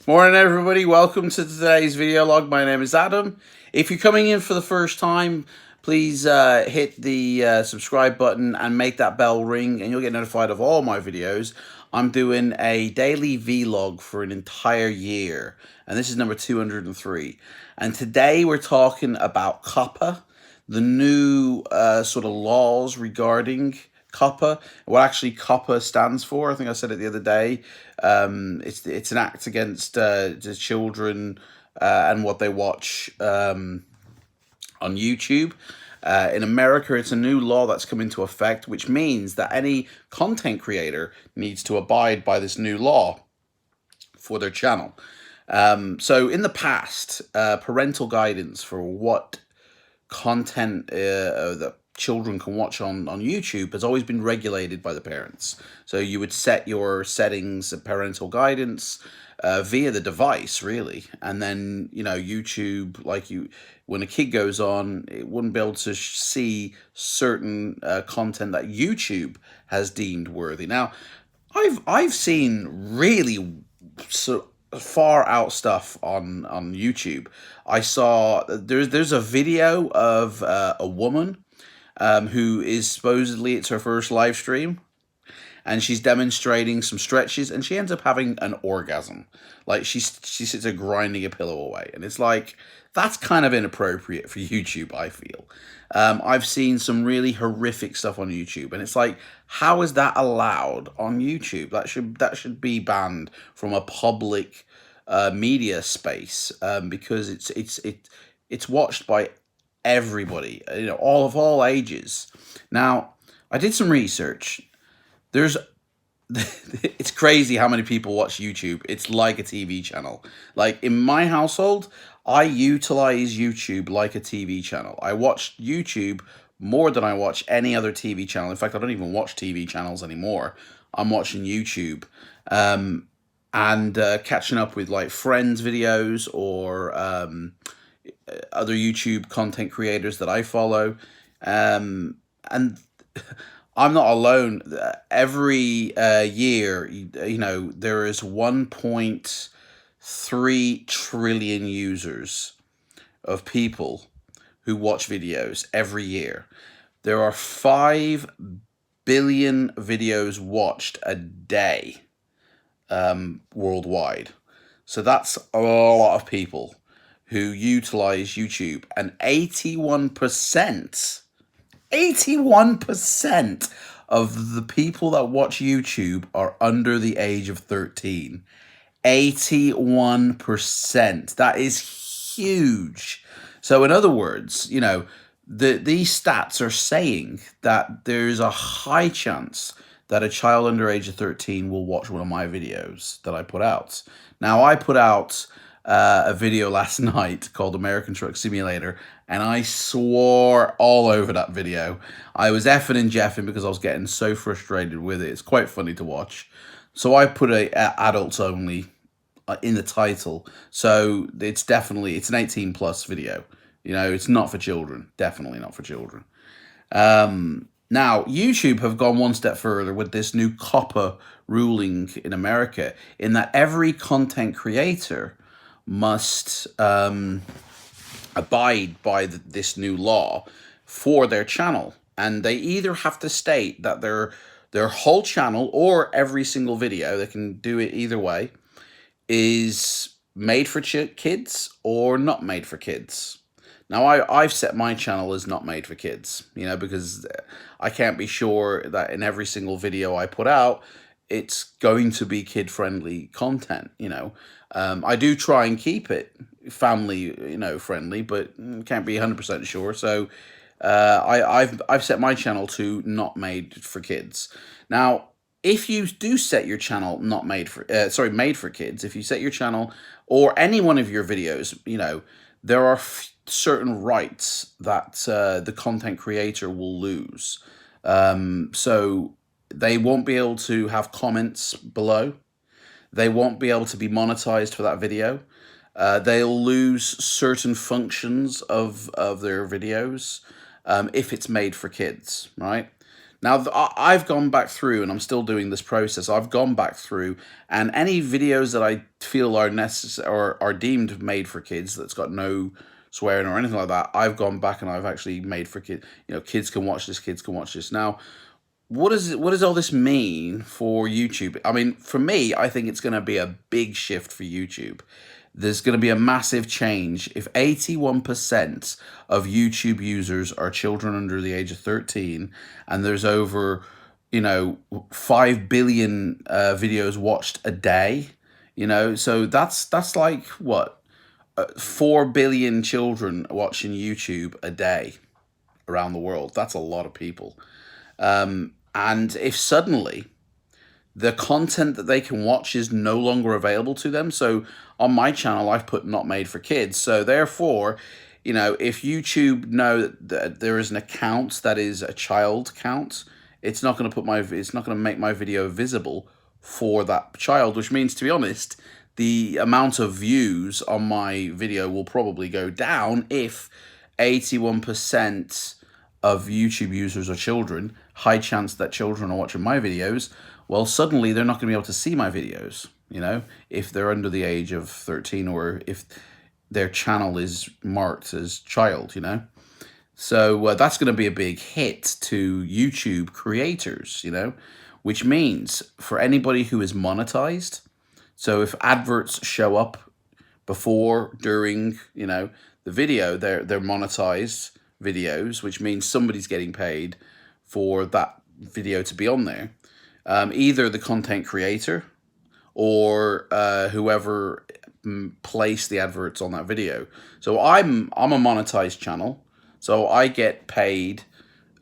Morning everybody, welcome to today's video log. My name is Adam. If you're coming in for the first time, please hit the subscribe button and make that bell ring and you'll get notified of all my videos. I'm doing a daily vlog for an entire year and this is number 203. And today we're talking about COPPA, the new sort of laws regarding COPPA, what actually COPPA stands for. I think I said it the other day. It's an act against the children and what they watch on YouTube. In America, it's a new law that's come into effect, which means that any content creator needs to abide by this new law for their channel. So in the past, parental guidance for what content that children can watch on YouTube has always been regulated by the parents. So you would set your settings of parental guidance via the device, really. And then, you know, YouTube, when a kid goes on, it wouldn't be able to see certain content that YouTube has deemed worthy. Now, I've seen really far out stuff on YouTube. I saw there's a video of a woman who is supposedly, it's her first live stream, and she's demonstrating some stretches, and she ends up having an orgasm. Like she sits there grinding a pillow away, and it's like, that's kind of inappropriate for YouTube, I feel. I've seen some really horrific stuff on YouTube, and it's like, how is that allowed on YouTube? That should be banned from a public media space, because it's watched by everybody, you know, all ages. Now, I did some research. It's crazy how many people watch YouTube. It's like a TV channel. Like in my household, I utilize YouTube like a TV channel. I watch YouTube more than I watch any other TV channel. In fact, I don't even watch TV channels anymore. I'm watching YouTube and catching up with like friends' videos or other YouTube content creators that I follow. And I'm not alone. Every year, you know, there is 1.3 trillion users of people who watch videos every year. There are 5 billion videos watched a day worldwide. So that's a lot of people who utilize YouTube, and 81% of the people that watch YouTube are under the age of 13. 81%. That is huge. So in other words, you know, these stats are saying that there's a high chance that a child under the age of 13 will watch one of my videos that I put out. Now, I put out a video last night called American Truck Simulator, and I swore all over that video. I was effing and jeffing because I was getting so frustrated with it. It's quite funny to watch. So I put adults only in the title. So it's an 18 plus video. You know, it's not for children. Definitely not for children. Now, YouTube have gone one step further with this new COPPA ruling in America, in that every content creator must abide by this new law for their channel. And they either have to state that their whole channel or every single video, they can do it either way, is made for kids or not made for kids. Now, I've set my channel as not made for kids, you know, because I can't be sure that in every single video I put out, it's going to be kid-friendly content, you know. I do try and keep it family, you know, friendly, but can't be 100% sure. So I've set my channel to not made for kids. Now, if you do set your channel not made for made for kids, if you set your channel or any one of your videos, you know, there are certain rights that the content creator will lose. So they won't be able to have comments below. They won't be able to be monetized for that video. They'll lose certain functions of their videos if it's made for kids, right? Now, I've gone back through, and I'm still doing this process. I've gone back through, and any videos that I feel are necessary or are deemed made for kids, that's got no swearing or anything like that, I've gone back and I've actually made for kids. You know, kids can watch this. Kids can watch this. Now, what does all this mean for YouTube? I mean, for me, I think it's going to be a big shift for YouTube. There's going to be a massive change if 81% of YouTube users are children under the age of 13, and there's over, 5 billion videos watched a day. So that's like what, 4 billion children watching YouTube a day around the world. That's a lot of people. And if suddenly the content that they can watch is no longer available to them. So on my channel, I've put not made for kids. So therefore, if YouTube know that there is an account that is a child count, it's not going to make my video visible for that child, which means, to be honest, the amount of views on my video will probably go down if 81% of YouTube users are children. High chance that children are watching my videos. Well, suddenly they're not going to be able to see my videos, if they're under the age of 13 or if their channel is marked as child, So that's going to be a big hit to YouTube creators, which means for anybody who is monetized, so if adverts show up before, during, the video, they're monetized videos, which means somebody's getting paid for that video to be on there. Either the content creator or whoever placed the adverts on that video. So I'm a monetized channel, so I get paid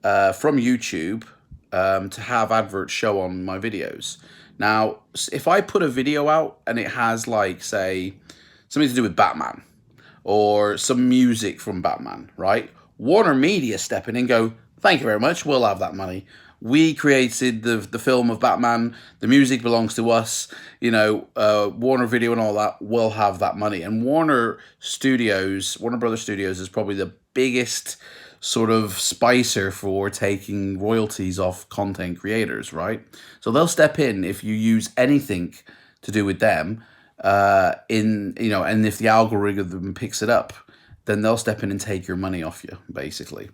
from YouTube to have adverts show on my videos. Now, if I put a video out and it has, like, say, something to do with Batman or some music from Batman, right? Warner Media step in and go, thank you very much, we'll have that money. We created the film of Batman, the music belongs to us, Warner Video and all that, we'll have that money. And Warner Brothers Studios is probably the biggest sort of spicer for taking royalties off content creators, right? So they'll step in if you use anything to do with them, and if the algorithm picks it up, then they'll step in and take your money off you, basically.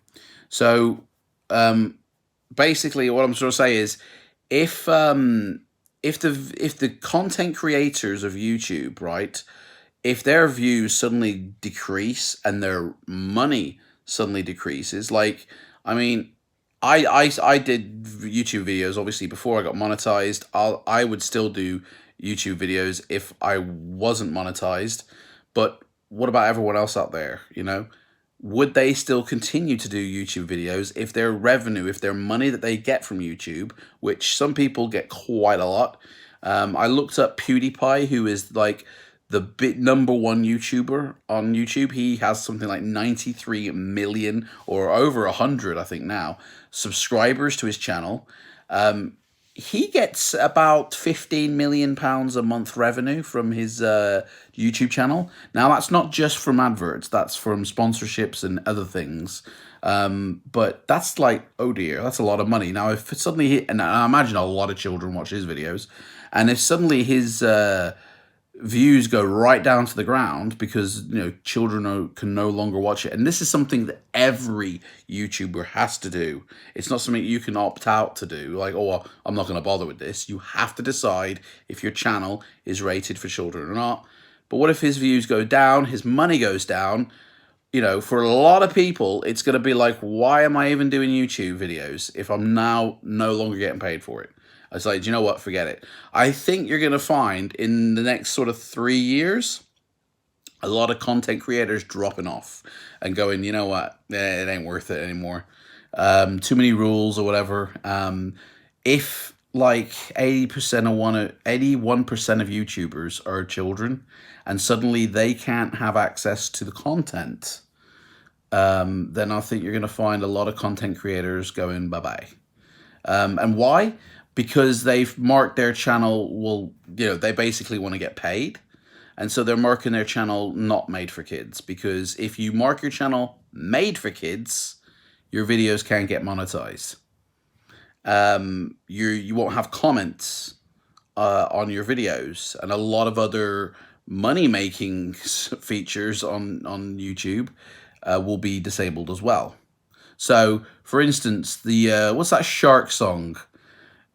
So basically what I'm trying to say is, if the content creators of YouTube, right, if their views suddenly decrease and their money suddenly decreases, like, I mean, I did YouTube videos obviously before I got monetized. I would still do YouTube videos if I wasn't monetized, but what about everyone else out there? Would they still continue to do YouTube videos if their revenue, if their money that they get from YouTube, which some people get quite a lot? I looked up PewDiePie, who is like the number one YouTuber on YouTube. He has something like 93 million or over 100, I think now, subscribers to his channel. He gets about £15 million a month revenue from his YouTube channel. Now, that's not just from adverts. That's from sponsorships and other things. But that's like, oh dear, that's a lot of money. Now, if suddenly, and I imagine a lot of children watch his videos, and if suddenly his views go right down to the ground because children can no longer watch it, and this is something that every YouTuber has to do. It's not something you can opt out to do, like, oh, I'm not going to bother with this. You have to decide if your channel is rated for children or not. But what if his views go down, his money goes down? For a lot of people, it's going to be like, why am I even doing YouTube videos if I'm now no longer getting paid for it? I was like, do you know what? Forget it. I think you're going to find in the next sort of 3 years, a lot of content creators dropping off and going, you know what? It ain't worth it anymore. Too many rules or whatever. If like 81% of YouTubers are children and suddenly they can't have access to the content, then I think you're going to find a lot of content creators going bye-bye. And why? Because they've marked their channel, they basically want to get paid. And so they're marking their channel not made for kids. Because if you mark your channel made for kids, your videos can't get monetized. you won't have comments on your videos, and a lot of other money making features on YouTube will be disabled as well. So, for instance, the what's that shark song?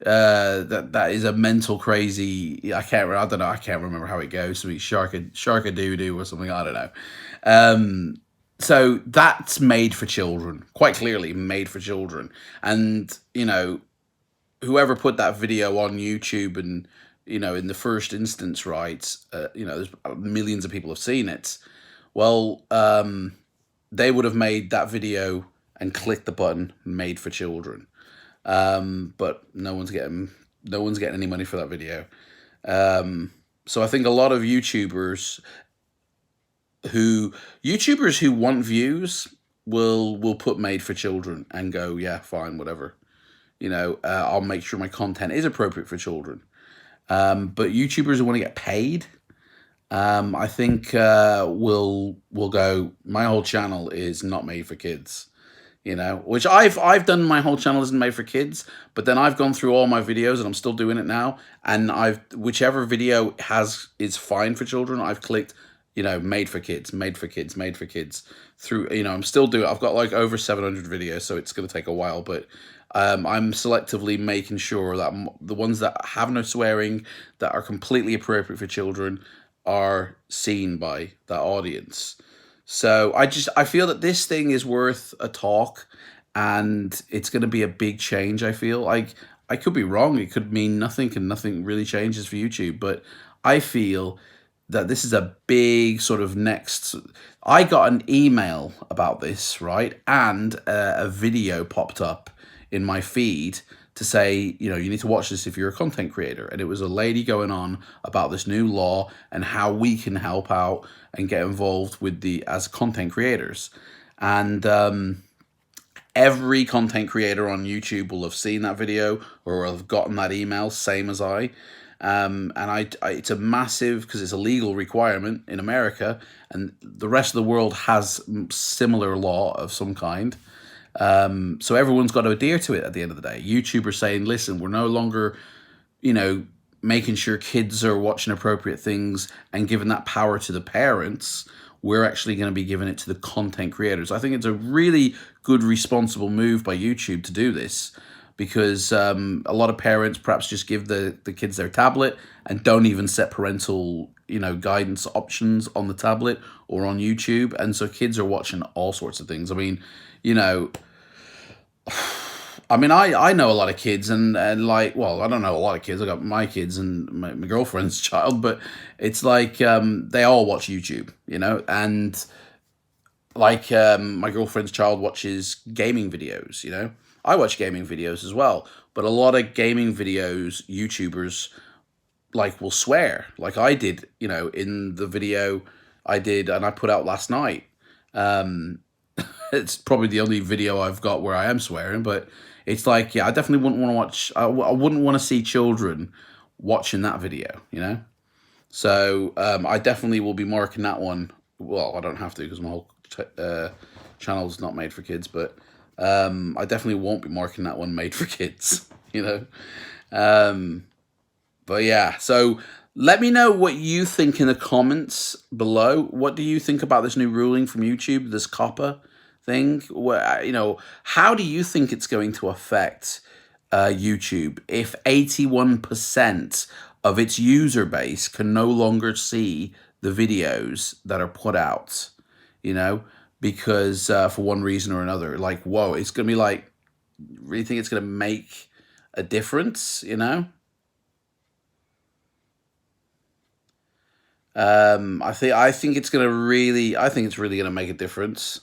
That is a mental crazy. I don't know. I can't remember how it goes. Sweet sharka doo doo or something. I don't know. So that's made for children, quite clearly made for children. And whoever put that video on YouTube, and in the first instance, right? There's millions of people have seen it. Well, they would have made that video and clicked the button "Made for Children," but no one's getting any money for that video. So I think a lot of YouTubers who want views will put "Made for Children" and go, yeah, fine, whatever. I'll make sure my content is appropriate for children. But YouTubers who want to get paid, I think will go, my whole channel is not made for kids. Which I've done. My whole channel isn't made for kids, but then I've gone through all my videos, and I'm still doing it now, and whichever video is fine for children, I've clicked made for kids, made for kids, made for kids through. I'm still doing. I've got like over 700 videos, so it's going to take a while, but I'm selectively making sure that the ones that have no swearing, that are completely appropriate for children, are seen by that audience. So I feel that this thing is worth a talk, and it's going to be a big change. I feel like I could be wrong. It could mean nothing, and nothing really changes for YouTube. But I feel that this is a big sort of next. I got an email about this, right? And a video popped up in my feed to say, you need to watch this if you're a content creator. And it was a lady going on about this new law and how we can help out and get involved with as content creators. And every content creator on YouTube will have seen that video or have gotten that email, same as I. And it's a massive, because it's a legal requirement in America, and the rest of the world has similar law of some kind. So everyone's got to adhere to it at the end of the day. YouTubers saying, listen, we're no longer, making sure kids are watching appropriate things and giving that power to the parents. We're actually going to be giving it to the content creators. I think it's a really good, responsible move by YouTube to do this, because a lot of parents perhaps just give the kids their tablet and don't even set parental guidance options on the tablet or on YouTube. And so kids are watching all sorts of things. I mean, I know a lot of kids, and like, well, I don't know a lot of kids. I got my kids and my girlfriend's child, but it's like they all watch YouTube, and like my girlfriend's child watches gaming videos, I watch gaming videos as well, but a lot of gaming videos, YouTubers will swear, like I did, in the video I did and I put out last night. It's probably the only video I've got where I am swearing, but it's like, yeah, I definitely wouldn't want to watch. I wouldn't want to see children watching that video, So I definitely will be marking that one. Well, I don't have to, because my whole channel's not made for kids, but I definitely won't be marking that one made for kids, But yeah, so let me know what you think in the comments below. What do you think about this new ruling from YouTube, this COPPA thing? How do you think it's going to affect YouTube if 81% of its user base can no longer see the videos that are put out, because for one reason or another? Like, whoa, it's going to be like, really think it's going to make a difference, I think it's really going to make a difference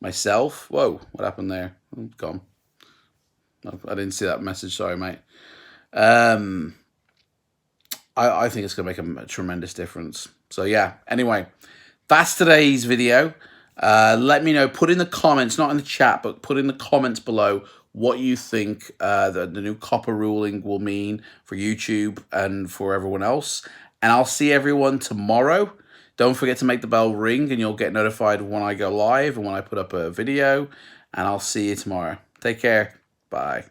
myself. Whoa, what happened there? Oh, gone. No, I didn't see that message. Sorry, mate. I think it's going to make a tremendous difference. So yeah, anyway, that's today's video. Let me know, put in the comments, not in the chat, but put in the comments below what you think the new COPPA ruling will mean for YouTube and for everyone else. And I'll see everyone tomorrow. Don't forget to make the bell ring, and you'll get notified when I go live and when I put up a video. And I'll see you tomorrow. Take care. Bye.